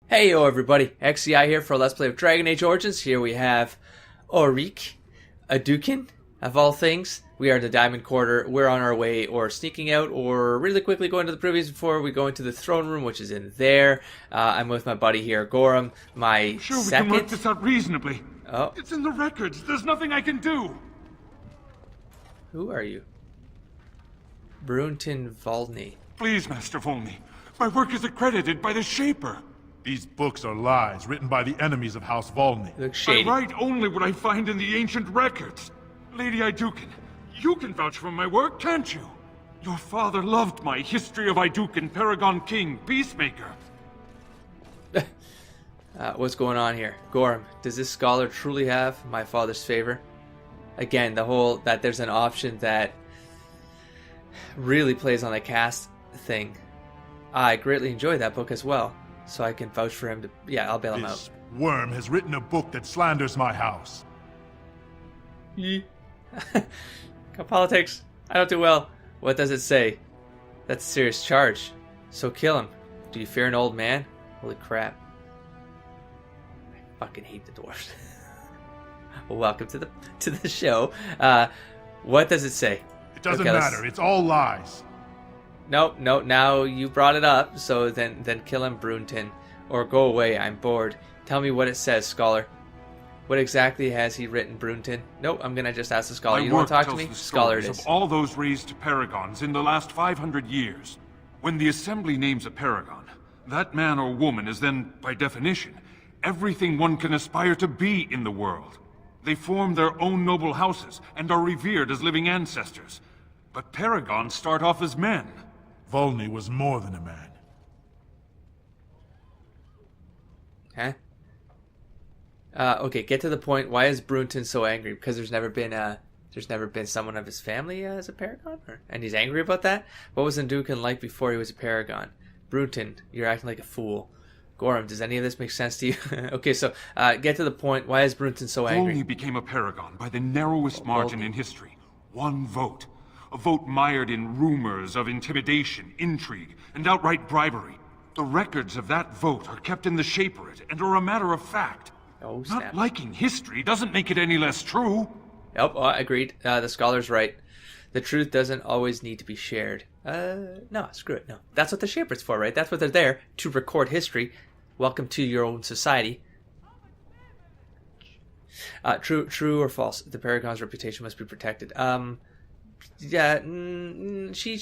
Hey yo everybody, XCI here for a Let's Play of Dragon Age Origins. Here we have Aurique, a Dukin, of all things. We are in the Diamond Quarter. We're on our way or sneaking out or really quickly going to the privys before we go into the throne room, which is in there. I'm with my buddy here, Gorham, my Sure, second... we can work this out reasonably. Oh. It's in the records. There's nothing I can do. Who are you? Brunton Volney. Please, Master Volney. My work is accredited by the Shaper. These books are lies written by the enemies of House Volney. Looks shady. I write only what I find in the ancient records. Lady Iduken, you can vouch for my work, can't you? Your father loved my History of Iduken, Paragon King, Peacemaker. What's going on here? Gorham, does this scholar truly have my father's favor? Again, the whole that there's an option that really plays on the caste thing. I greatly enjoy that book as well. So I can vouch for him to... Yeah, I'll bail him out. This worm has written a book that slanders my house. Politics. I don't do well. What does it say? That's a serious charge. So kill him. Do you fear an old man? Holy crap. I fucking hate the dwarves. Well, welcome to the show. What does it say? It doesn't matter. It's all lies. Nope, now you brought it up, so then kill him, Brunton. Or go away, I'm bored. Tell me what it says, scholar. What exactly has he written, Brunton? Nope, I'm gonna just ask the scholar. You don't want to talk to me? Scholar it is. Of all those raised to paragons in the last 500 years. When the Assembly names a paragon, that man or woman is then, by definition, everything one can aspire to be in the world. They form their own noble houses and are revered as living ancestors. But paragons start off as men. Volney was more than a man. Huh? Okay, get to the point. Why is Brunton so angry? Because there's never been someone of his family as a paragon? And he's angry about that? What was Dukin like before he was a paragon? Brunton, you're acting like a fool. Gorham, does any of this make sense to you? Okay, so get to the point. Why is Brunton so angry? Volney became a paragon by the narrowest margin in history. One vote. A vote mired in rumors of intimidation, intrigue, and outright bribery. The records of that vote are kept in the Shaperate and are a matter of fact. Oh, snap. Not liking history doesn't make it any less true. Yep, agreed. The scholar's right. The truth doesn't always need to be shared. No, screw it, no. That's what the Shaperate's for, right? That's what they're there, to record history. Welcome to your own society. True or false? The Paragon's reputation must be protected. Yeah, she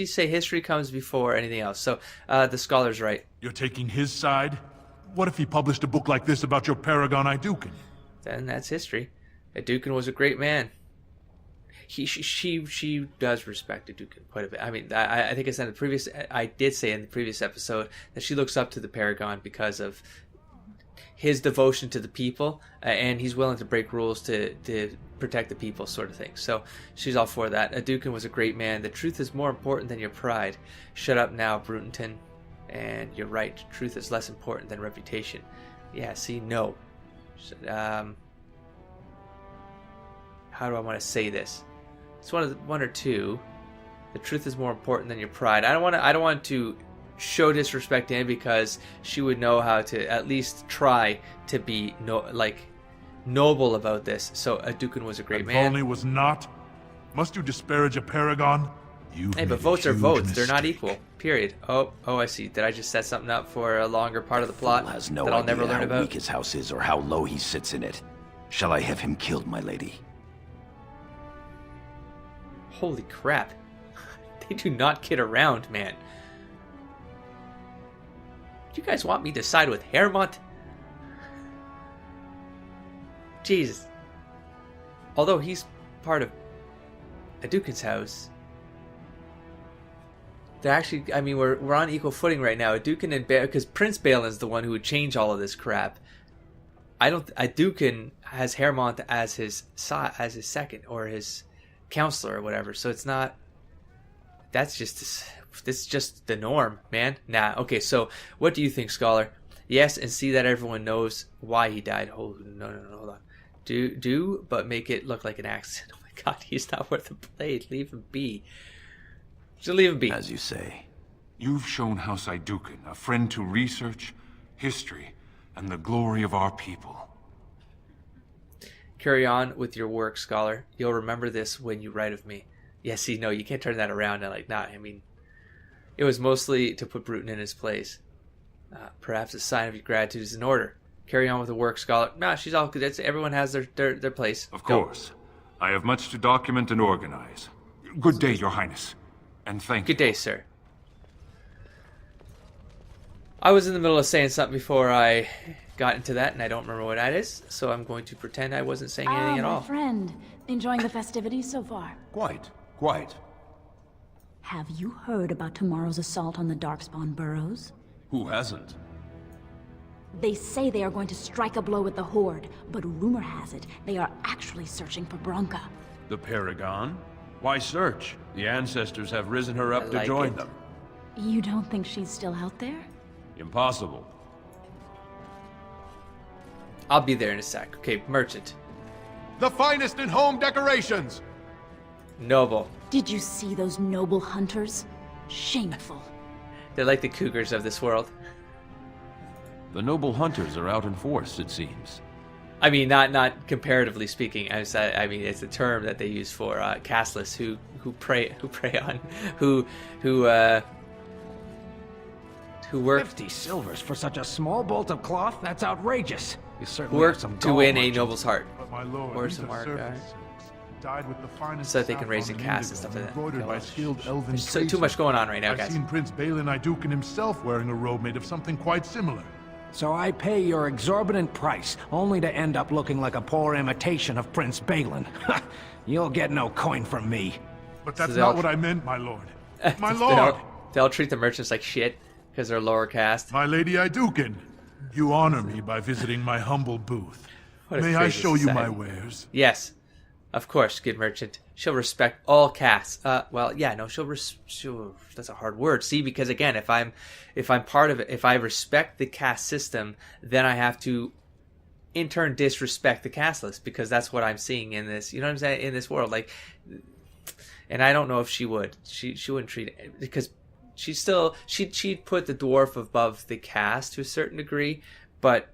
say history comes before anything else. So, the scholar's right. You're taking his side? What if he published a book like this about your paragon Iduken? Then that's history. Iduken was a great man. She does respect Iduken quite a bit. I mean, I think I did say in the previous episode that she looks up to the Paragon because of his devotion to the people, and he's willing to break rules to protect the people, sort of thing. So she's all for that. Iduken was a great man. The truth is more important than your pride. Shut up now, Brunton. And you're right. Truth is less important than reputation. Yeah, see, no. How do I want to say this? It's one or two. The truth is more important than your pride. I don't want to show disrespect to him because she would know how to at least try to be noble about this. So Iduken was a great man. Volney was not. Must you disparage a paragon? Hey, but votes are votes. They're not equal. Period. Oh, I see. Did I just set something up for a longer part of the plot has no that I'll idea never learn how about? weak his house is or how low he sits in it. Shall I have him killed, my lady? Holy crap. They do not kid around, man. Do you guys want me to side with Hermont? Jesus. Although he's part of Iduken's house, they're actually, I mean, we're on equal footing right now. Iduken and because Prince Balin's the one who would change all of this crap. Iduken has Hermont as his second or his counselor or whatever. So it's not. That's just this is just the norm, man. Nah. Okay. So what do you think, scholar? Yes, and see that everyone knows why he died. Oh no, hold on. Do, but make it look like an accident. Oh my God, he's not worth a blade. Leave him be. Just leave him be. As you say. You've shown House Iduken a friend to research, history, and the glory of our people. Carry on with your work, scholar. You'll remember this when you write of me. Yeah, see, no, you can't turn that around and like, nah, I mean, it was mostly to put Bruton in his place. Perhaps a sign of your gratitude is in order. Carry on with the work, scholar. Nah, she's all good. Everyone has their place. Of course. I have much to document and organize. Good day, Your Highness. And thank you. Good day, sir. I was in the middle of saying something before I got into that, and I don't remember what that is, so I'm going to pretend I wasn't saying anything at all. My friend. Enjoying the festivities so far? Quite. Have you heard about tomorrow's assault on the Darkspawn burrows? Who hasn't? They say they are going to strike a blow at the Horde, but rumor has it they are actually searching for Bronca. The Paragon? Why search? The ancestors have risen her up to join them. You don't think she's still out there? Impossible. I'll be there in a sec. Okay, merchant. The finest in home decorations! Noble. Did you see those noble hunters? Shameful. They're like the cougars of this world. The noble hunters are out in force, it seems. I mean, not comparatively speaking. I mean, it's a term that they use for casteless who prey on who work 50 silvers for such a small bolt of cloth? That's outrageous. You certainly work have some to dull win a merchants. noble's heart. But my lord, Or these some are art, surface silks, dyed with the finest So that they can raise saffron a caste and stuff indigo, like that. embroidered by Okay, skilled elven There's too tradesmen. much going on right now, I've guys. seen Prince Balin Iduken himself wearing a robe made of something quite similar. So I pay your exorbitant price, only to end up looking like a poor imitation of Prince Balin. You'll get no coin from me. But that's So they'll- not what I meant, my lord. My They lord! all, they all treat the merchants like shit because they're lower caste. My lady Iduken, you honor me by visiting my humble booth. What a May I crazy show you my society. wares? Yes, of course, good merchant. She'll respect all castes. Well, yeah, no, she'll that's a hard word. See, because again, if I'm part of it, if I respect the caste system, then I have to, in turn, disrespect the caste list because that's what I'm seeing in this. You know what I'm saying? In this world, like, and I don't know if she would. She wouldn't treat it because she'd put the dwarf above the caste to a certain degree, but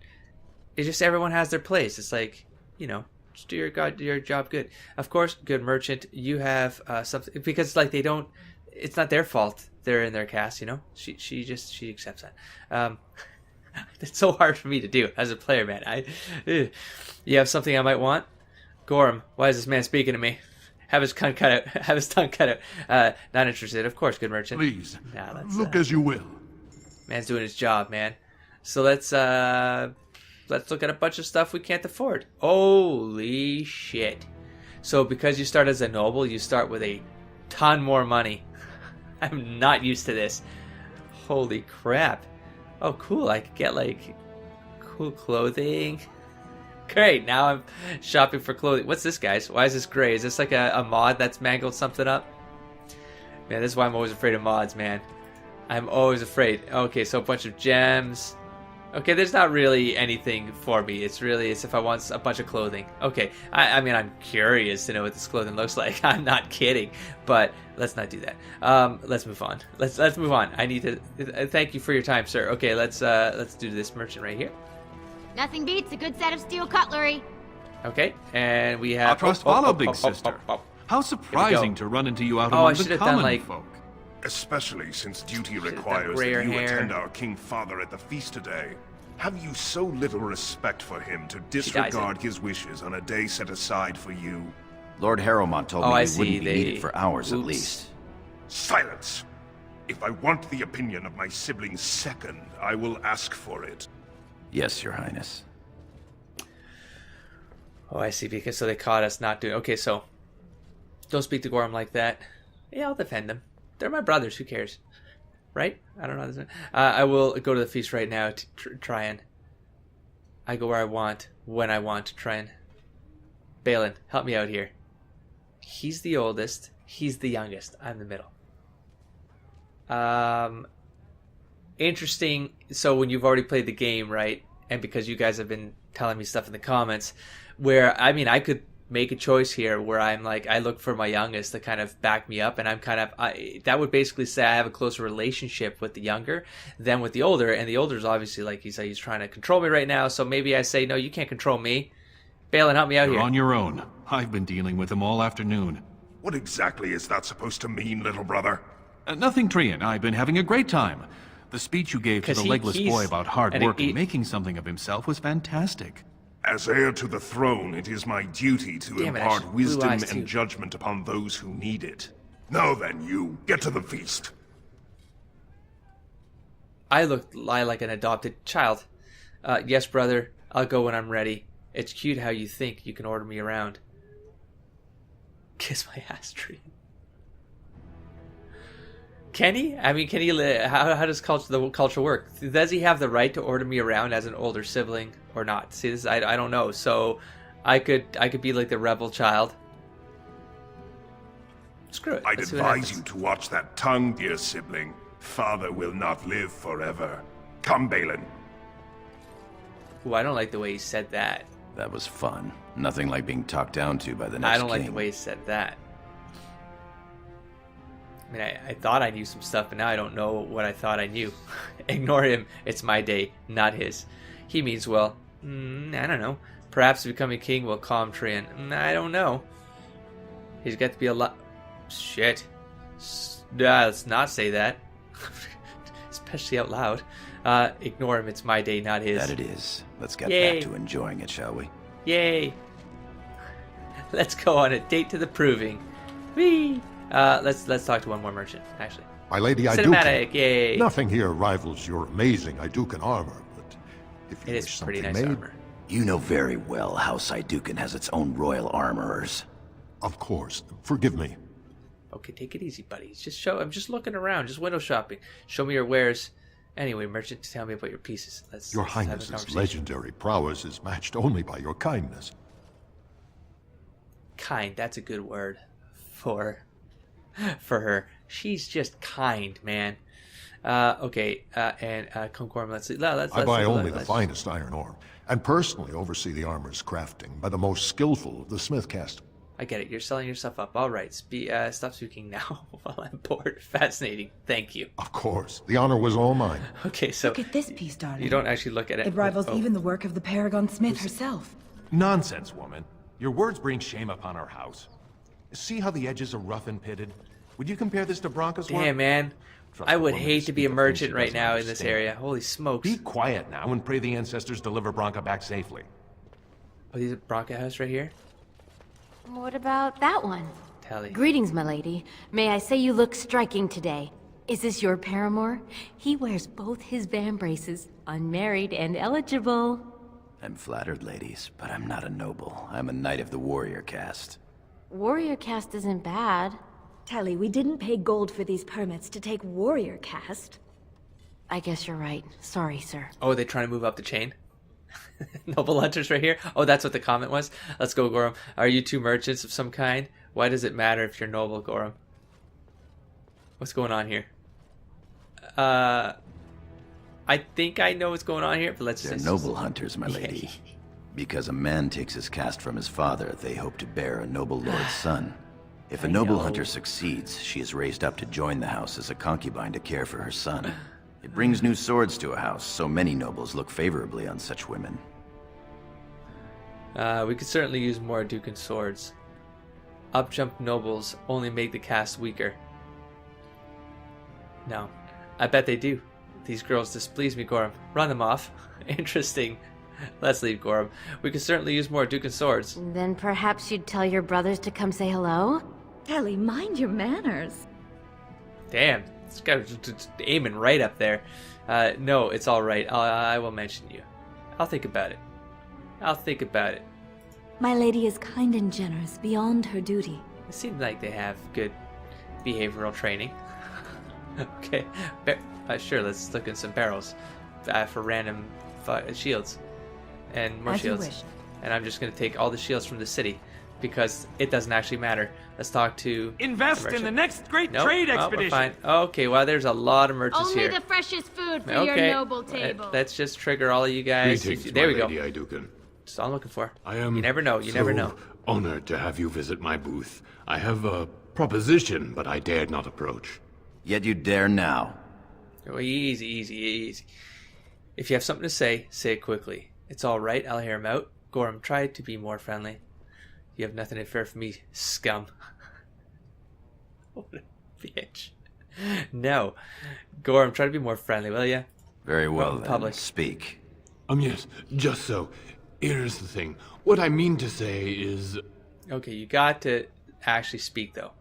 it's just everyone has their place. It's like, you know, just do your job good. Of course, good merchant, you have something because it's like they don't. It's not their fault. They're in their caste, you know. She accepts that. It's so hard for me to do as a player, man. You have something I might want, Gorham. Why is this man speaking to me? Have his tongue cut out. Have his tongue cut out. Not interested, of course, good merchant. Please, Nah, that's, look as you will. man's doing his job, man. So let's look at a bunch of stuff we can't afford. Holy shit. So because you start as a noble, you start with a ton more money. I'm not used to this. Holy crap. Oh, cool. I could get, like, cool clothing. Great. Now I'm shopping for clothing. What's this, guys? Why is this gray? Is this like a mod that's mangled something up? Man, this is why I'm always afraid of mods, man. I'm always afraid. Okay, so a bunch of gems. Okay, there's not really anything for me. It's if I want a bunch of clothing. Okay, I mean, I'm curious to know what this clothing looks like. I'm not kidding, but let's not do that. Let's move on. Let's move on. I need to thank you for your time, sir. Okay, let's do this merchant right here. Nothing beats a good set of steel cutlery. Okay, and we have. Our trust follow, big sister. How surprising to run into you out Oh, I among should the have done, common like- folk. Especially since duty Should've done requires grayer that you hair. attend our King Father at the feast today. Have you so little respect for him to dies disregard his wishes on a day set aside for you? Lord Harrowmont told Oh, I me you see. wouldn't be They- needed for hours at Oops. least. Silence! If I want the opinion of my sibling's second, I will ask for it. Yes, Your Highness. Oh, I see. Because so they caught us not doing. Okay, so don't speak to Gorham like that. Yeah, I'll defend them. They're my brothers. Who cares, right? I don't know. I will go to the feast right now to try and. I go where I want when I want to try and. Balin, help me out here. He's the oldest. He's the youngest. I'm the middle. Interesting. So when you've already played the game, right? And because you guys have been telling me stuff in the comments, where I mean, I could make a choice here where I'm like, I look for my youngest to kind of back me up, and I'm kind of, that would basically say I have a closer relationship with the younger than with the older, and the older is obviously like he's trying to control me right now, so maybe I say, no, you can't control me. Balin, help me out You're here. on your own. I've been dealing with him all afternoon. What exactly is that supposed to mean, little brother? Nothing, Trian. I've been having a great time. The speech you gave to the legless boy about hard work and making something of himself was fantastic. As heir to the throne, it is my duty to impart wisdom and judgment upon those who need it. Now then, you, get to the feast. I lie like an adopted child. Yes, brother, I'll go when I'm ready. It's cute how you think you can order me around. Kiss my ass, tree. Can he? I mean, can he? How does the culture work? Does he have the right to order me around as an older sibling or not? See, this I don't know. So, I could be like the rebel child. Screw it. I'd advise you to watch that tongue, dear sibling. Father will not live forever. Come, Balin. Ooh, I don't like the way he said that. That was fun. Nothing like being talked down to by the next I don't like king. the way he said that. I mean, I thought I knew some stuff, but now I don't know what I thought I knew. Ignore him. It's my day, not his. He means well. I don't know. Perhaps becoming king will calm Trian. I don't know. He's got to be a lot... Shit. Let's not say that. Especially out loud. Ignore him. It's my day, not his. That it is. Let's get back to enjoying it, shall we? Yay. Let's go on a date to the proving. Whee! Let's talk to one more merchant, actually. My lady Cinematic, Idukan. yay! Nothing here rivals your amazing Idukan armor, but if you it wish is something pretty nice made, armor. You know very well House Idukan has its own royal armorers. Of course. Forgive me. Okay, take it easy, buddies. I'm just looking around, just window shopping. Show me your wares. Anyway, merchant, tell me about your pieces. Your let's have a Highness's conversation. legendary prowess is matched only by your kindness. Kind, that's a good word for her. She's just kind, man. Okay, and Concorm, let's I buy only the finest iron ore, and personally oversee the armor's crafting by the most skillful of the smith caste. I get it. You're selling yourself up. All right. Stop speaking now while I'm bored. Fascinating. Thank you. Of course. The honor was all mine. Okay, so... Look at this piece, darling. You don't actually look at it. It rivals even the work of the Paragon Smith herself. Nonsense, woman. Your words bring shame upon our house. See how the edges are rough and pitted? Would you compare this to Bronca's work? Damn, man. I would hate to be a merchant right now in this area. Holy smokes. Be quiet now and pray the ancestors deliver Bronca back safely. Oh, these are Bronca house right here? What about that one? Tally. Greetings, my lady. May I say you look striking today. Is this your paramour? He wears both his vambraces, unmarried and eligible. I'm flattered, ladies, but I'm not a noble. I'm a knight of the warrior caste. Warrior caste isn't bad. Telly, we didn't pay gold for these permits to take warrior caste. I guess you're right. Sorry, sir. Oh, they're trying to move up the chain? Noble hunters right here? Oh, that's what the comment was? Let's go, Gorum. Are you two merchants of some kind? Why does it matter if you're noble, Gorum? What's going on here? I think I know what's going on here, but let's They're noble hunters, my lady. Because a man takes his caste from his father, they hope to bear a noble lord's son. If a noble hunter succeeds, she is raised up to join the house as a concubine to care for her son. It brings new swords to a house, so many nobles look favorably on such women. We could certainly use more Dukan swords. Up-jump nobles only make the caste weaker. No. I bet they do. These girls displease me, Gorum. Run them off. Interesting. Let's leave, Gorum. We could certainly use more Dukan swords. Then perhaps you'd tell your brothers to come say hello? Telly, mind your manners. Damn. This guy was just aiming right up there. No, it's all right. I will mention you. I'll think about it. I'll think about it. My lady is kind and generous beyond her duty. It seems like they have good behavioral training. Okay. Sure, let's look at some barrels for random shields. And more shields. And I'm just going to take all the shields from the city because it doesn't actually matter. Let's talk to... Invest in the next great trade expedition. We're fine. Okay, well, there's a lot of merchants Only here. the freshest food for your noble table. Let's just... trigger all of you guys. Greetings, there we go. Lady Idukan. That's all I'm looking for. I am You never know. You never know. Honored to have you visit my booth. I have a proposition, but I dared not approach. Yet you dare now. Oh, easy. If you have something to say it quickly. It's all right, I'll hear him out. Gorham, try to be more friendly. You have nothing to fear from me, scum. What a bitch. No. Gorham, try to be more friendly, will ya? Very well, then. Public. Speak. Yes, just so. Here's the thing. What I mean to say is... Okay, you got to actually speak, though.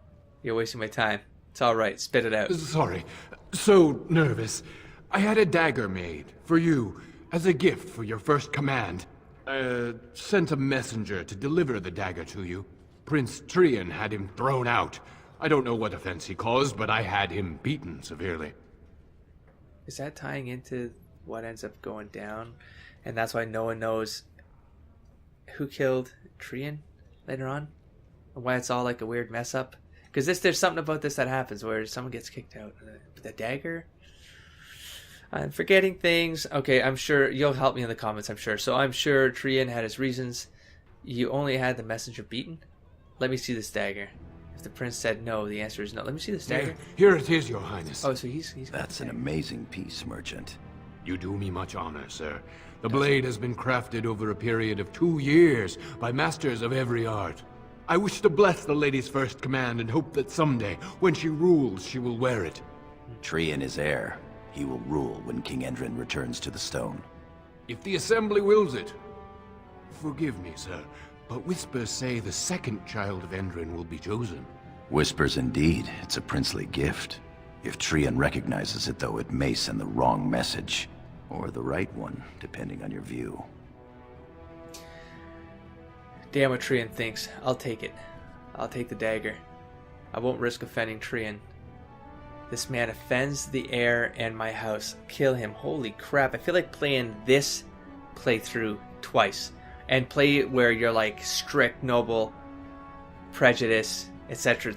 You're wasting my time. It's all right. Spit it out. Sorry. So nervous. I had a dagger made for you as a gift for your first command. Sent a messenger to deliver the dagger to you. Prince Trian had him thrown out. I don't know what offense he caused, but I had him beaten severely. Is that tying into what ends up going down? And that's why no one knows who killed Trian later on? And why it's all like a weird mess up? Because there's something about this that happens where someone gets kicked out. The dagger? I'm forgetting things. Okay, I'm sure you'll help me in the comments, I'm sure. So I'm sure Trian had his reasons. You only had the messenger beaten? Let me see this dagger. If the prince said no, the answer is no. Let me see this dagger. Here it is, your highness. Oh, so he's That's an amazing piece, merchant. You do me much honor, sir. The blade has been crafted over a period of 2 years by masters of every art. I wish to bless the lady's first command and hope that someday, when she rules, she will wear it. Trian is heir. He will rule when King Endrin returns to the stone. If the assembly wills it. Forgive me, sir, but whispers say the second child of Endrin will be chosen. Whispers indeed. It's a princely gift. If Trian recognizes it, though, it may send the wrong message. Or the right one, depending on your view. Damn what Trian thinks. I'll take it. I'll take the dagger. I won't risk offending Trian. This man offends the heir and my house. Kill him. Holy crap. I feel like playing this playthrough twice. And play it where you're like strict, noble, prejudice, etc.,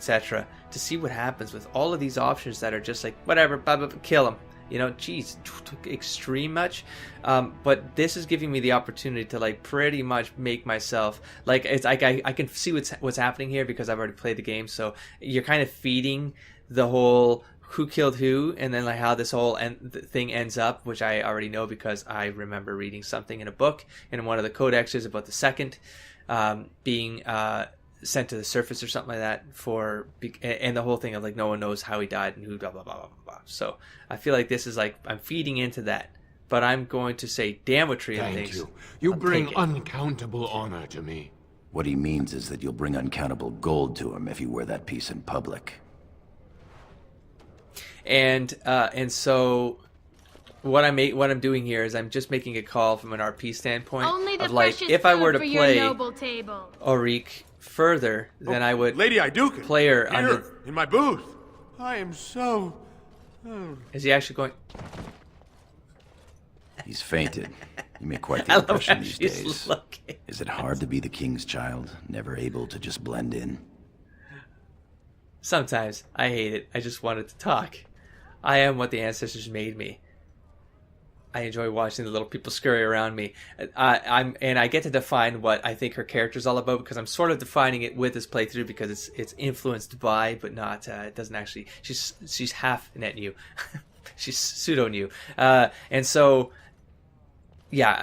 to see what happens with all of these options that are just like, whatever, blah, blah, blah, kill him. You know, geez, extreme much. But this is giving me the opportunity to like pretty much make myself like it's like I can see what's happening here because I've already played the game. So you're kind of feeding the whole who killed who, and then like how this whole thing ends up, which I already know because I remember reading something in a book in one of the codexes about the second being sent to the surface or something like that and the whole thing of like no one knows how he died and who blah blah blah blah blah. So I feel like this is like I'm feeding into that, but I'm going to say damn what Trian thinks. Thank you. You bring uncountable honor to me. What he means is that you'll bring uncountable gold to him if you wear that piece in public. And so what I'm doing here is I'm just making a call from an RP standpoint. Only the of like if I were to play Aurique further, then I would Lady Iduken, play her here, in my booth. I am so... Is he actually going? He's fainted. You make quite the impression these days. Is it hard to be the king's child, never able to just blend in? Sometimes. I hate it. I just wanted to talk. I am what the ancestors made me. I enjoy watching the little people scurry around me. I get to define what I think her character's all about because I'm sort of defining it with this playthrough because it's influenced by, but not. It doesn't actually. She's half net new. She's pseudo new, and so yeah.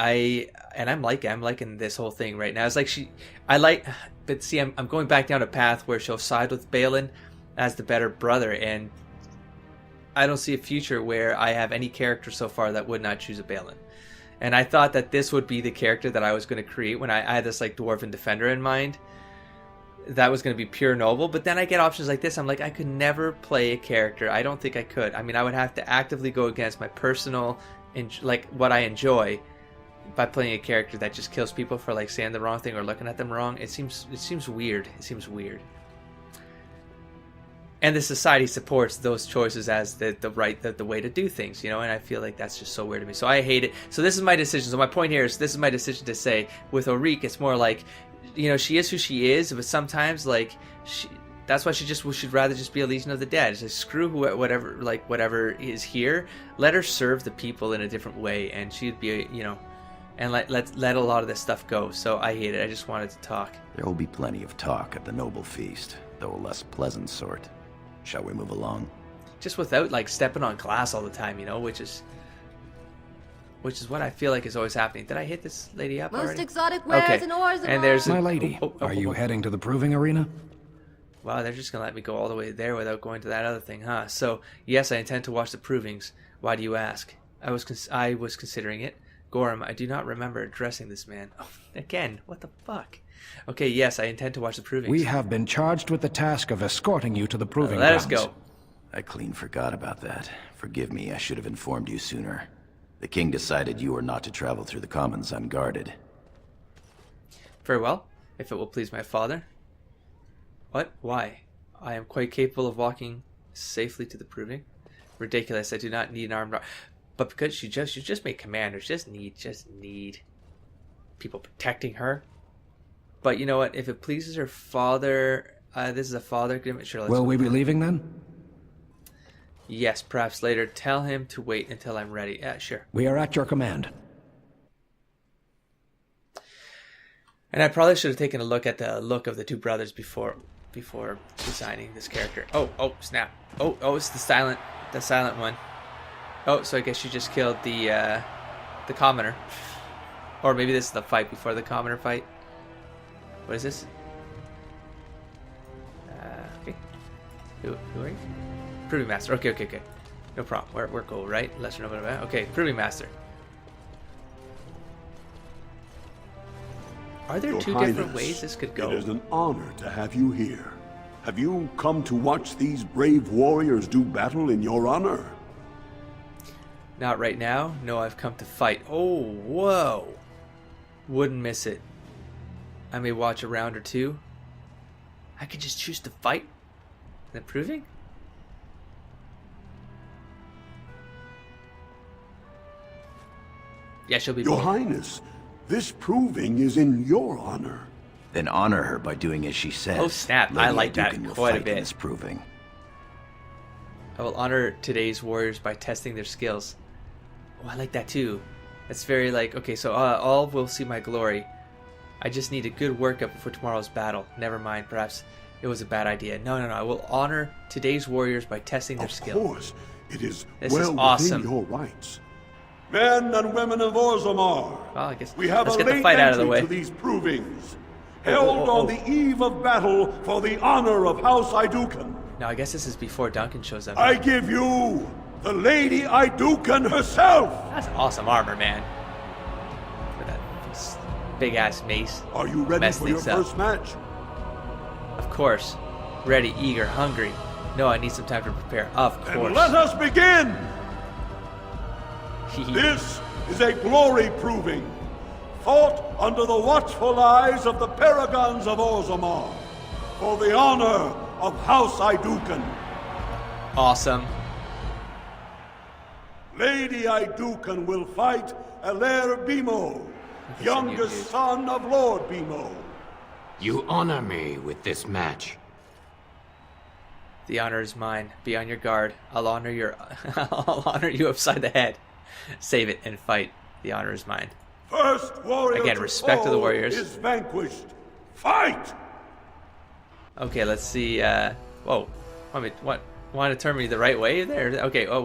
I'm liking this whole thing right now. It's like but see, I'm going back down a path where she'll side with Balin as the better brother, and I don't see a future where I have any character so far that would not choose a Balin. And I thought that this would be the character that I was going to create when I had this like dwarven defender in mind. That was going to be pure noble, but then I get options like this. I'm like, I could never play a character. I don't think I could. I mean, I would have to actively go against my personal, like what I enjoy, by playing a character that just kills people for like saying the wrong thing or looking at them wrong. It seems weird. It seems weird. And the society supports those choices as the way to do things, you know, and I feel like that's just so weird to me. So I hate it. So this is my decision. So my point here is this is my decision to say with Aurique, it's more like, you know, she is who she is, but sometimes like that's why she should rather just be a Legion of the Dead. Just screw whatever is here. Let her serve the people in a different way, and she'd be, you know, and let a lot of this stuff go. So I hate it. I just wanted to talk. There will be plenty of talk at the noble feast, though a less pleasant sort. Shall we move along? Just without like stepping on glass all the time, you know, which is what I feel like is always happening. Did I hit this lady up Most already? exotic wares and ores and there's my lady. Are you heading to the proving arena? Wow, they're just gonna let me go all the way there without going to that other thing, huh? So yes, I intend to watch the provings. Why do you ask? I was considering it. Gorham, I do not remember addressing this man. Oh, again, what the fuck? Okay, yes, I intend to watch the provings. We have been charged with the task of escorting you to the proving Let grounds. us go. I clean forgot about that. Forgive me, I should have informed you sooner. The king decided you were not to travel through the commons unguarded. Very well, if it will please my father. What? Why? I am quite capable of walking safely to the proving. Ridiculous, I do not need an armed guard. But because you just made commanders, just need people protecting her. But you know what? If it pleases her father, this is a father agreement. Sure. Will we be leaving then? Yes, perhaps later. Tell him to wait until I'm ready. Yeah, sure. We are at your command. And I probably should have taken a look at the look of the two brothers before designing this character. Oh, snap. Oh, it's the silent one. Oh, so I guess you just killed the commoner. Or maybe this is the fight before the commoner fight. What is this? Okay. Who are you? Proving master. Okay. No problem. We're cool, right? Lesser known about. Okay, proving master. Are there Your two Highness, different ways this could go? It is an honor to have you here. Have you come to watch these brave warriors do battle in your honor? Not right now. No, I've come to fight. Oh, whoa. Wouldn't miss it. I may watch a round or two. I could just choose to fight? Then proving? Yeah, she'll be. Your Highness, this proving is in your honor. Then honor her by doing as she says. Oh snap! Lady I like that Aduken will quite a fight bit. in this proving. I will honor today's warriors by testing their skills. Oh, I like that too. That's very like, okay, so all will see my glory. I just need a good workup for tomorrow's battle. Never mind, perhaps it was a bad idea. No, I will honor today's warriors by testing their skill. Of course, it is This well is awesome. within your rights. Men and women of Orzammar, Well, I guess we have let's a get the late fight out of the entry way. to these provings, held on the eve of battle for the honor of House Aduken. No, I guess this is before Duncan shows up. I give you the Lady Aduken herself. That's awesome armor, man. With that big ass mace. Are you ready Mess for your things up. first match? Of course. Ready, eager, hungry. No, I need some time to prepare. Of course. And let us begin! This is a glory proving, fought under the watchful eyes of the paragons of Orzammar, for the honor of House Aduken. Awesome. Lady Aduken will fight Elair Bimo, youngest son of Lord Bimo. You honor me with this match. The honor is mine. Be on your guard. I'll honor you upside the head. Save it and fight. The honor is mine. First warrior Again, respect to the warriors. is vanquished. Fight! Okay, let's see. Whoa. What? Want to turn me the right way there? Okay. Oh,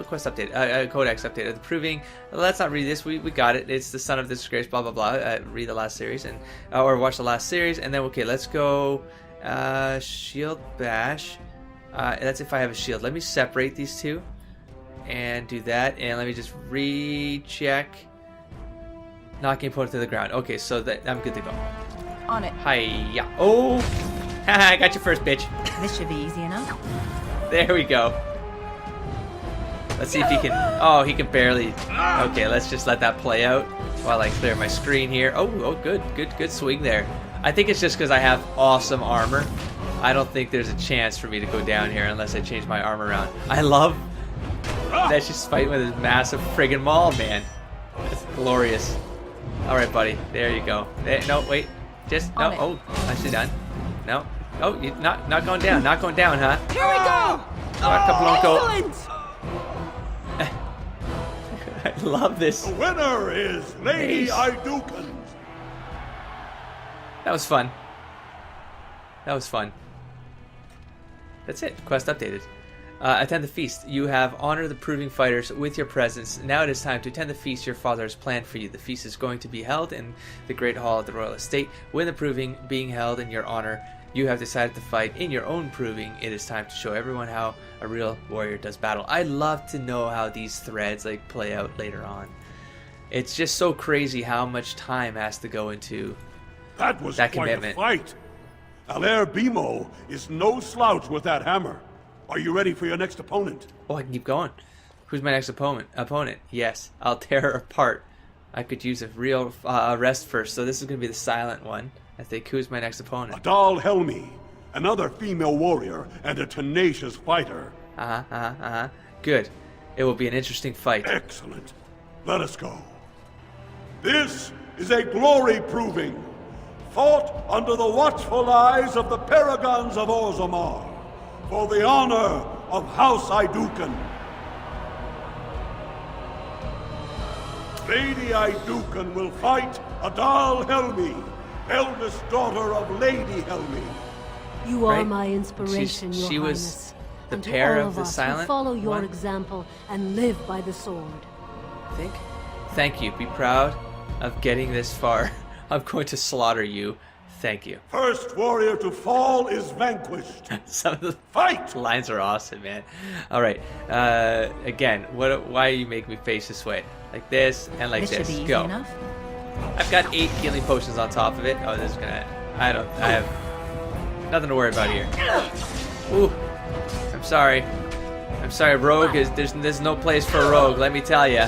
quest update. Codex update. The proving. Let's not read this. We got it. It's the son of disgrace. Blah blah blah. Read the last series and or watch the last series and then okay. Let's go. Shield bash. That's if I have a shield. Let me separate these two and do that. And let me just recheck. Knocking opponent to the ground. Okay, so that I'm good to go. On it. Hiya. Oh. Haha, I got you first, bitch. This should be easy enough. There we go. Let's see if he can... Oh, he can barely... Okay, let's just let that play out while I clear my screen here. Oh, good swing there. I think it's just because I have awesome armor. I don't think there's a chance for me to go down here unless I change my armor around. I love that she's fighting with his massive friggin' maul, man. That's glorious. Alright, buddy. There you go. No, wait. Just... No. Oh, nicely done. No. Oh, you're not going down. Not going down, huh? Here we go! Excellent! I love this. The winner is Lady Idukan. That was fun. That was fun. That's it. Quest updated. Attend the feast. You have honored the proving fighters with your presence. Now it is time to attend the feast your father has planned for you. The feast is going to be held in the Great Hall of the Royal Estate. When the proving being held in your honor, you have decided to fight in your own proving. It is time to show everyone how a real warrior does battle. I'd love to know how these threads like play out later on. It's just so crazy how much time has to go into that quite commitment. A fight. Alair Bimo is no slouch with that hammer. Are you ready for your next opponent? Oh, I can keep going. Who's my next opponent? Yes, I'll tear her apart. I could use a real rest first, so this is going to be the silent one. I think. Who's my next opponent? Adal Helmi, another female warrior and a tenacious fighter. Good. It will be an interesting fight. Excellent. Let us go. This is a glory proving, fought under the watchful eyes of the paragons of Orzammar, for the honor of House Idukan. Lady Idukan will fight Adal Helmi, eldest daughter of Lady Helmi. You are my inspiration, Your She was Highness. the And to pair all of the us who silent follow your one? example and live by the sword. Thank you. Be proud of getting this far. I'm going to slaughter you. Thank you. First warrior to fall is vanquished. Some of the fight lines are awesome, man. All right. Again, why you make me face this way? Like this and like this. Should be easy Go. enough. I've got 8 healing potions on top of it. Oh, this is gonna. I have nothing to worry about here. Ooh. I'm sorry. Rogue is there's no place for a rogue. Let me tell you.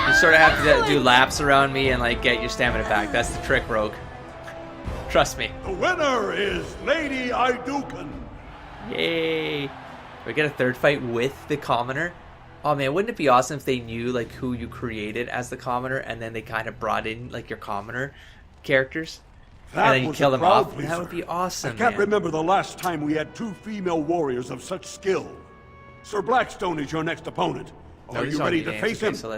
You sort of have to do laps around me and like get your stamina back. That's the trick, Rogue. Trust me. The winner is Lady Idukan. Yay! We get a third fight with the commoner. Oh man, wouldn't it be awesome if they knew like who you created as the commoner, and then they kind of brought in like your commoner characters, and then you kill them off? That would be awesome. I can't remember the last time we had 2 female warriors of such skill. Sir Blackstone is your next opponent. Are you ready to face him? So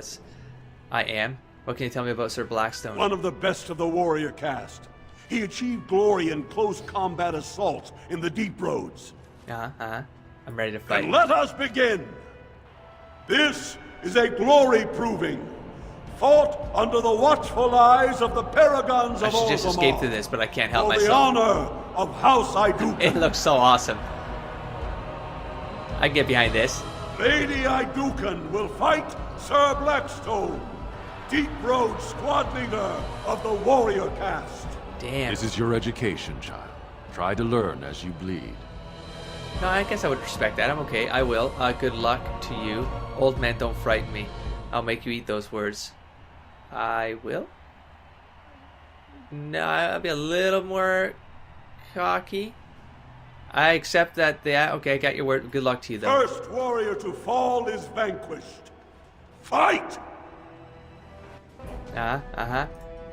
I am. What can you tell me about Sir Blackstone? One of the best of the warrior caste. He achieved glory in close combat assault in the deep roads. I'm ready to fight. And let us begin. This is a glory proving, fought under the watchful eyes of the paragons of Orzammar. I should just escape through this, but I can't help myself. For the honor of House Idukan. It looks so awesome. I can get behind this. Lady Idukan will fight Sir Blackstone, Deep Road squad leader of the warrior caste. Damn. This is your education, child. Try to learn as you bleed. No, I guess I would respect that. I'm okay. I will. Good luck to you. Old men don't frighten me. I'll make you eat those words. I will? No, I'll be a little more cocky. I accept that. Okay, I got your word. Good luck to you, though. First warrior to fall is vanquished. Fight!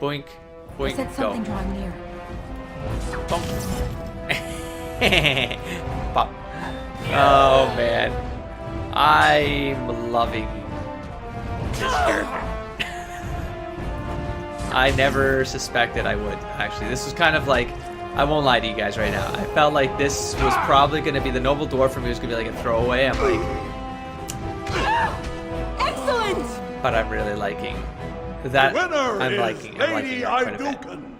Boink. Boink. I said something go. drawing near. Pop. Oh man, I'm loving this character. I never suspected I would. Actually, this was kind of like, I won't lie to you guys right now. I felt like this was probably going to be the noble dwarf for me. It was going to be like a throwaway. I'm like, excellent. But I'm really liking that. The winner I'm is liking Lady Idukan.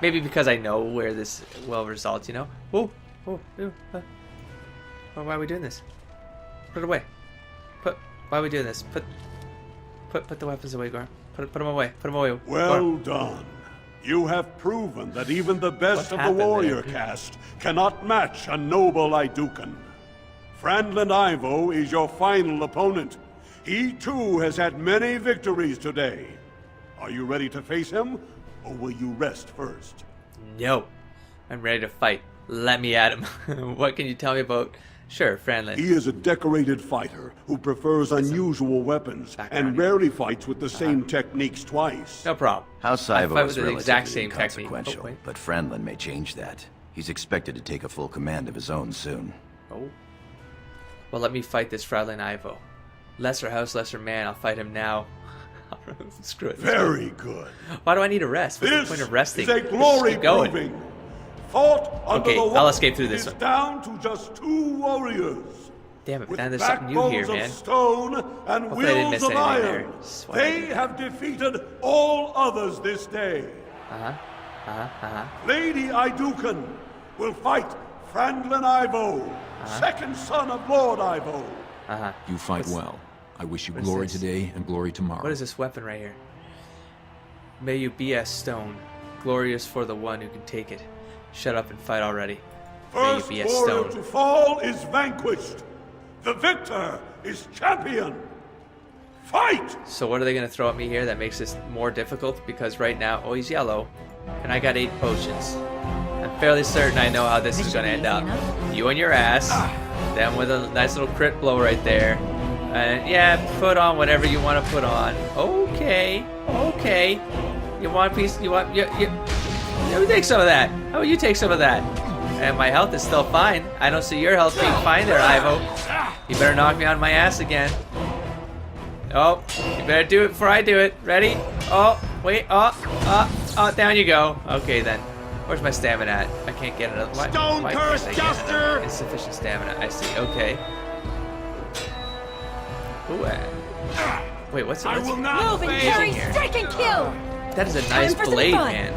Maybe because I know where this will result, you know? Why are we doing this? Put it away. Why are we doing this? Put the weapons away, Gorm. Put them away. Put them away. Well done. You have proven that even the best of the warrior caste cannot match a noble Idukan. Franlin Ivo is your final opponent. He too has had many victories today. Are you ready to face him? Or will you rest first? No. I'm ready to fight. Let me at him. What can you tell me about... Sure, Franlin. He is a decorated fighter who prefers unusual weapons and rarely fights with the same techniques twice. No problem. House Ivo is the exact same inconsequential, technique. but Franlin may change that. He's expected to take a full command of his own soon. Oh. Well, let me fight this Fräulein Ivo. Lesser house, lesser man. I'll fight him now. Screw it. Very good. Why do I need a rest? What's the point of resting? This is a glory proving. Fought under the I'll escape through this one. Down to just 2 warriors. Damn it, man, there's something new here, man. Of stone and wheels of iron. They have defeated all others this day. Lady Iduken will fight Frandlin Ivo, second son of Lord Ivo. You fight well. I wish you glory today and glory tomorrow. What is this weapon right here? May you be as stone, glorious for the one who can take it. Shut up and fight already. May you be as stone. First warrior to fall is vanquished. The victor is champion. Fight! So what are they going to throw at me here that makes this more difficult? Because right now, oh, he's yellow, and I got 8 potions. I'm fairly certain I know how this is going to end up. You on your ass, then with a nice little crit blow right there. And yeah, put on whatever you want to put on. Okay. You want a piece? You want? You take some of that. How about you take some of that? And my health is still fine. I don't see your health being fine there, Ivo. You better knock me on my ass again. Oh, you better do it before I do it. Ready? Oh, wait. Oh, down you go. Okay then. Where's my stamina at? I can't get another. Stone curse duster! Insufficient stamina. I see. Okay. Ooh, wait, what's it? I will not move and carry, strike and kill. That is a nice blade, man.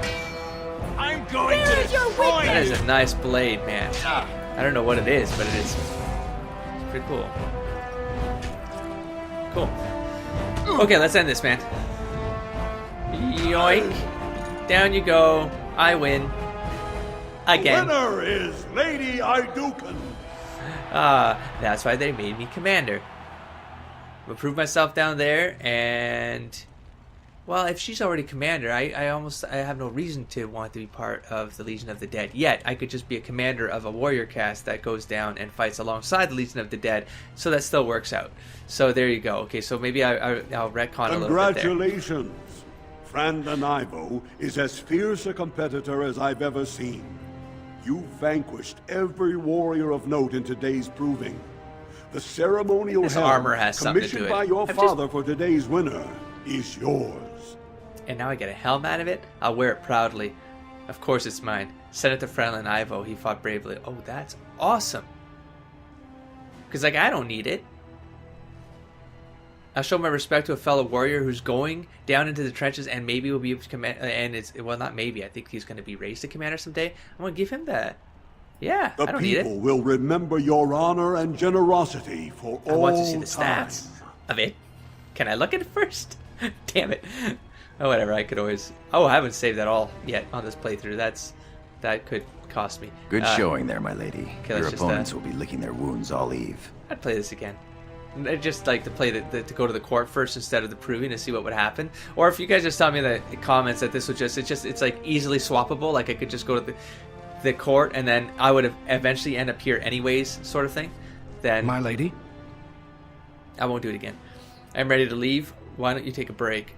I'm going to destroy That is a nice blade, man. I don't know what it is, but it is pretty cool. Cool. Okay, let's end this, man. Yoink. Down you go. I win. Again. The winner is Lady Iduken. That's why they made me commander. I'm gonna prove myself down there, and well, if she's already commander, I have no reason to want to be part of the Legion of the Dead. Yet I could just be a commander of a warrior caste that goes down and fights alongside the Legion of the Dead, so that still works out. So there you go. Okay, so maybe I'll retcon a little bit there. Congratulations. Frandlin Ivo is as fierce a competitor as I've ever seen. You vanquished every warrior of note in today's proving. The ceremonial armor has something to do commissioned by your father for today's winner is yours. And now I get a helm out of it? I'll wear it proudly. Of course it's mine. Send it to Frandlin Ivo. He fought bravely. Oh, that's awesome. Because, like, I don't need it. I'll show my respect to a fellow warrior who's going down into the trenches and maybe will be able to command. And it's, well, not maybe. I think he's going to be raised to commander someday. I'm going to give him that. Yeah, I don't need it. The people will remember your honor and generosity for all time. I want to see the stats of it. Can I look at it first? Damn it. Oh, whatever. I could always. Oh, I haven't saved that all yet on this playthrough. That could cost me. Good showing there, my lady. Okay, your opponents will be licking their wounds all eve. I'd play this again. I'd just like to play to go to the court first instead of the proving to see what would happen. Or if you guys just tell me in the comments that this would it's like easily swappable. Like I could just go to the court and then I would eventually end up here anyways, sort of thing. Then my lady, I won't do it again. I'm ready to leave. Why don't you take a break?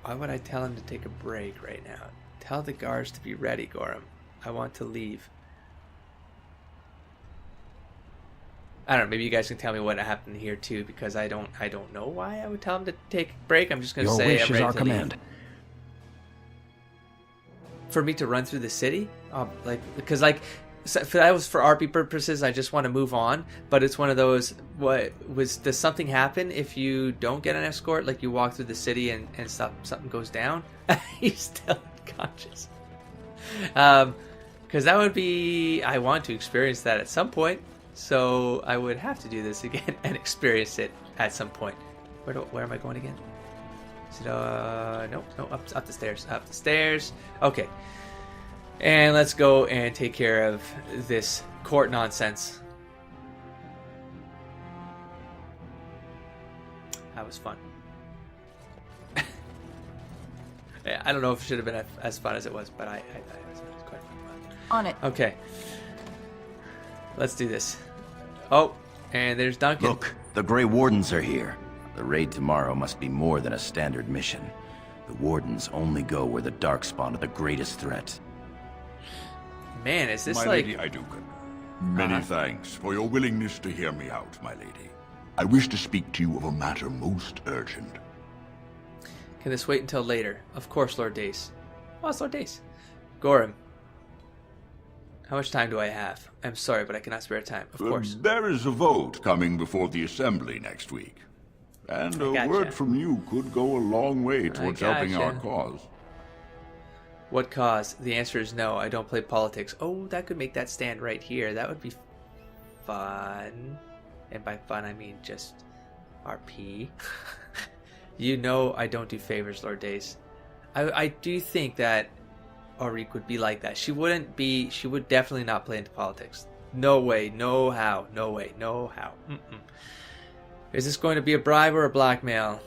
Why would I tell him to take a break right now? Tell the guards to be ready, Gorham. I want to leave. I don't know. Maybe you guys can tell me what happened here too, because I don't know why I would tell him to take a break. I'm just going to say your wish is our command. Leave. For me to run through the city, because that was for RP purposes. I just want to move on, but it's one of those. Does something happen if you don't get an escort? Like you walk through the city and something goes down? He's still unconscious. Because that would be. I want to experience that at some point. So I would have to do this again and experience it at some point. Where am I going again? Is it, no, up the stairs. Okay. And let's go and take care of this court nonsense. That was fun. Yeah, I don't know if it should have been as fun as it was, but it was quite fun. On it. Okay. Let's do this. Oh, and there's Duncan. Look, the Grey Wardens are here. The raid tomorrow must be more than a standard mission. The Wardens only go where the Darkspawn are the greatest threat. Man, is this My like... Lady Iduken, Many thanks for your willingness to hear me out, my lady. I wish to speak to you of a matter most urgent. Can this wait until later? Of course, Lord Dace. Oh, it's Lord Dace. Gorham. How much time do I have? I'm sorry, but I cannot spare time. Of course. There is a vote coming before the Assembly next week. And a word from you could go a long way towards helping our cause. What cause? The answer is no. I don't play politics. Oh, that could make that stand right here. That would be fun. And by fun, I mean just RP. You know I don't do favors, Lord Dace. I do think that Aurique would be like that. She would definitely not play into politics. No way, no how, no way, no how. Is this going to be a bribe or a blackmail?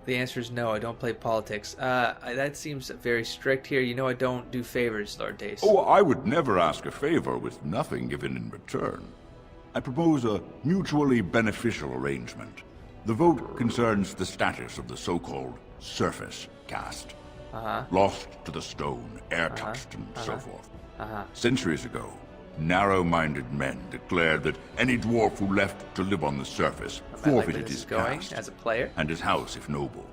The answer is no, I don't play politics. That seems very strict here. You know I don't do favors, Lord Dace. Oh, I would never ask a favor with nothing given in return. I propose a mutually beneficial arrangement. The vote concerns the status of the so-called surface caste. Lost to the stone, air-touched, and so forth. Centuries ago, narrow-minded men declared that any dwarf who left to live on the surface forfeited his caste as a player and his house if noble.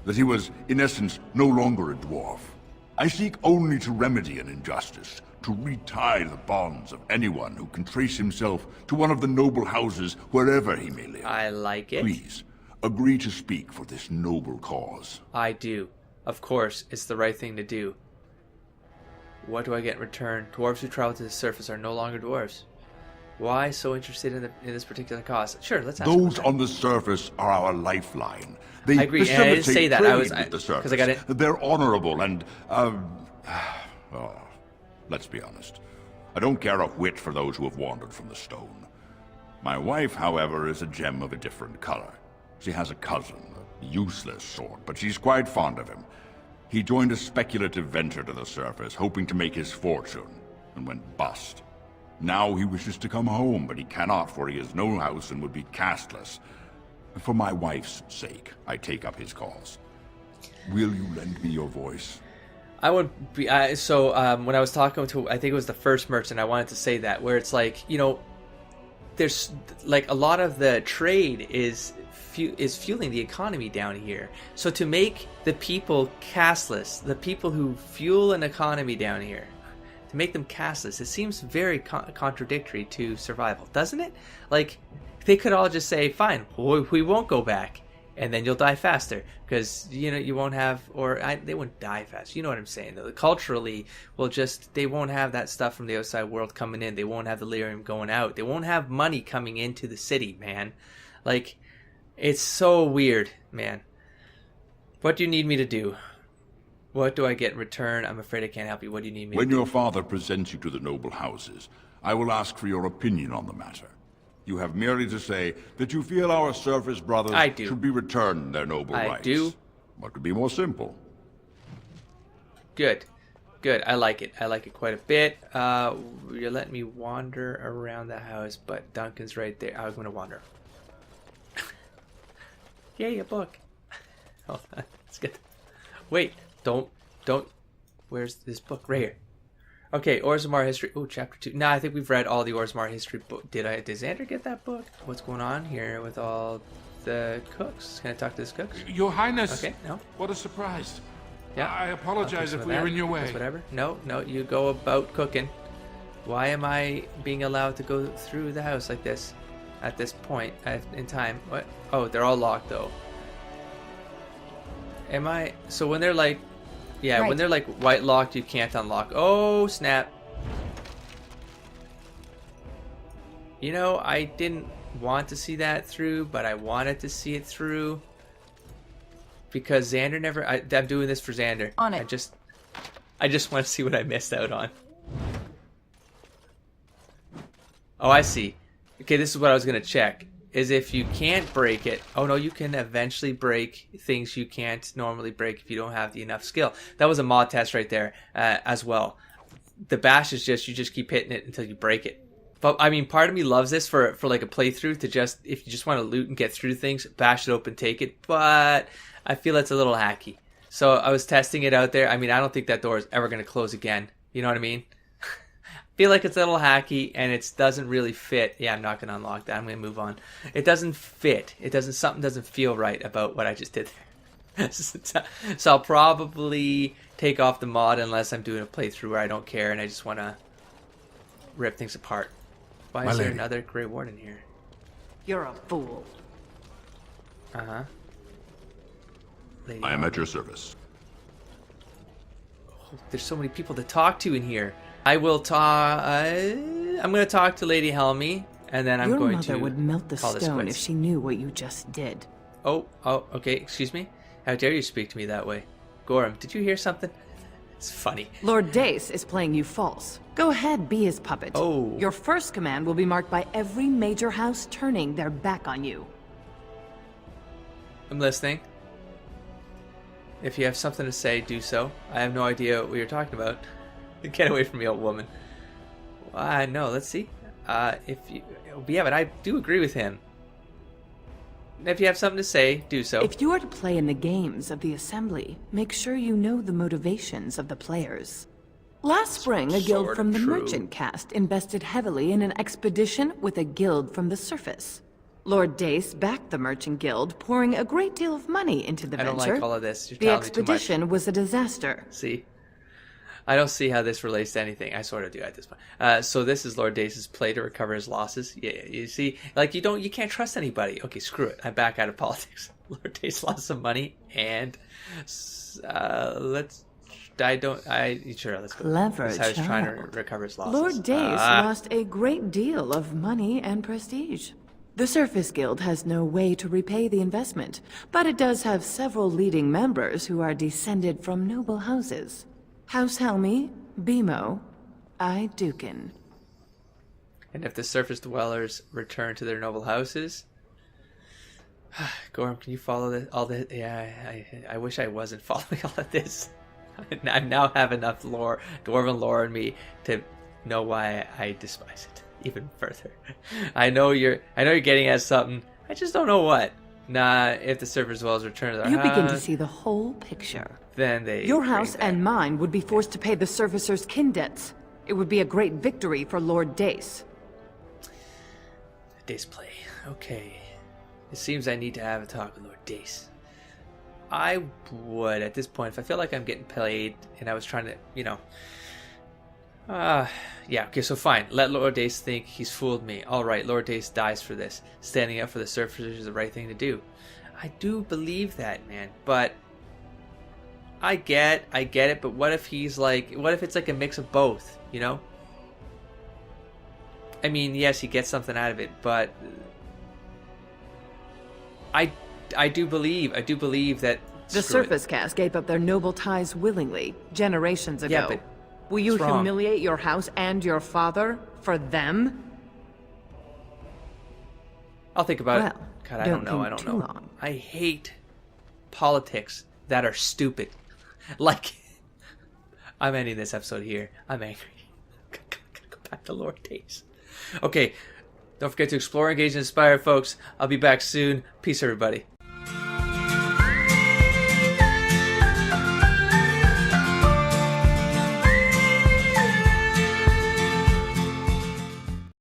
That he was, in essence, no longer a dwarf. I seek only to remedy an injustice, to retie the bonds of anyone who can trace himself to one of the noble houses wherever he may live. I like it. Please, agree to speak for this noble cause. I do. Of course, it's the right thing to do. What do I get in return? Dwarves who travel to the surface are no longer dwarves. Why so interested in this particular cause? Sure, let's ask. Those on the surface are our lifeline. They I agree. And I didn't say that. Because I got it. They're honorable and let's be honest. I don't care a whit for those who have wandered from the stone. My wife, however, is a gem of a different color. She has a cousin, a useless sort, but she's quite fond of him. He joined a speculative venture to the surface, hoping to make his fortune, and went bust. Now he wishes to come home, but he cannot, for he has no house and would be casteless. For my wife's sake, I take up his cause. Will you lend me your voice? I would be... when I was talking to, I think it was the first merchant, I wanted to say that, where it's like, you know, there's, like, a lot of the trade is fueling the economy down here. So to make the people casteless, the people who fuel an economy down here, to make them casteless, it seems very contradictory to survival, doesn't it? Like, they could all just say, fine, we won't go back, and then you'll die faster, because, you know, you won't have, they wouldn't die fast, you know what I'm saying, though. Culturally, they won't have that stuff from the outside world coming in, they won't have the lyrium going out, they won't have money coming into the city, man. Like, it's so weird, man. What do you need me to do? What do I get in return? I'm afraid I can't help you. What do you need me to do? When your father presents you to the noble houses, I will ask for your opinion on the matter. You have merely to say that you feel our surface brothers should be returned their noble rights. I do. What could be more simple? Good. Good. I like it. I like it quite a bit. You're letting me wander around the house, but Duncan's right there. I'm going to wander. Yay, a book. Hold on. Let's get... Wait. Don't. Where's this book? Right here. Okay, Orzammar history. Oh, chapter 2. Nah, I think we've read all the Orzammar history book. Did Xander get that book? What's going on here with all the cooks? Can I talk to this cooks? Your Highness. Okay, no. What a surprise. Yeah. I apologize if we are in your way. Whatever. No, you go about cooking. Why am I being allowed to go through the house like this at this point in time? What? Oh, they're all locked though. Am I? So when they're like, yeah, when they're like white locked, you can't unlock. Oh, snap. You know, I didn't want to see that through, but I wanted to see it through. Because Xander never... I'm doing this for Xander. On it. I just want to see what I missed out on. Oh, I see. Okay, this is what I was going to check. Is if you can't break it... Oh, no, you can eventually break things you can't normally break if you don't have the enough skill. That was a mod test right there as well. The bash is just... You just keep hitting it until you break it. But, I mean, part of me loves this for like a playthrough to just... If you just want to loot and get through things, bash it open, take it. But... I feel it's a little hacky. So I was testing it out there. I mean, I don't think that door is ever going to close again. You know what I mean? feel like it's a little hacky and it doesn't really fit. Yeah, I'm not going to unlock that. I'm going to move on. It doesn't fit. Something doesn't feel right about what I just did there. So I'll probably take off the mod unless I'm doing a playthrough where I don't care and I just want to rip things apart. Why is there another Grey Warden here? You're a fool. Uh-huh. I am at your service. Oh, there's so many people to talk to in here. I will talk... I'm going to talk to Lady Helmy, and then I'm going to... Your mother would melt the stone if she knew what you just did. Oh, okay, excuse me? How dare you speak to me that way? Gorham, did you hear something? It's funny. Lord Dace is playing you false. Go ahead, be his puppet. Oh. Your first command will be marked by every major house turning their back on you. I'm listening. If you have something to say, do so. I have no idea what you're talking about. Get away from me, old woman. No, let's see. Yeah, but I do agree with him. If you have something to say, do so. If you are to play in the games of the Assembly, make sure you know the motivations of the players. Last spring, a guild from the merchant caste invested heavily in an expedition with a guild from the surface. Lord Dace backed the merchant guild, pouring a great deal of money into the venture. I don't like all of this. You're the expedition was a disaster. See? I don't see how this relates to anything. I sort of do at this point. So this is Lord Dace's play to recover his losses. Yeah, you see, like you can't trust anybody. Okay, screw it. I'm back out of politics. Lord Dace lost some money, and let's go. Clever That's how he's trying to recover his losses. Lord Dace lost a great deal of money and prestige. The Surface Guild has no way to repay the investment, but it does have several leading members who are descended from noble houses. House Helmy, Bimo, Dukin. And if the surface dwellers return to their noble houses... Gorham, can you follow this? All the yeah, I wish I wasn't following all of this. I now have enough dwarven lore in me to know why I despise it even further. I know you're getting at something. I just don't know what. Nah, if the surface dwellers return to their house... You begin to see the whole picture. Then they... Your house and mine would be forced to pay the Surfacers' kin debts. It would be a great victory for Lord Dace. Dace play. Okay. It seems I need to have a talk with Lord Dace. I would, at this point, if I feel like I'm getting played and I was trying to, yeah, okay, so fine. Let Lord Dace think he's fooled me. Alright, Lord Dace dies for this. Standing up for the Surfacers is the right thing to do. I do believe that, man, but... I get it, but what if it's like a mix of both, I mean, yes, he gets something out of it, but... I do believe that... The Surface Caste gave up their noble ties willingly, generations ago. Yeah, but will you humiliate your house and your father for them? I'll think about it. God, I don't know. Long. I hate politics that are stupid. Like, I'm ending this episode here. I'm angry. Gotta go back to Lord Dace. Okay, don't forget to explore, engage, and inspire, folks. I'll be back soon. Peace, everybody.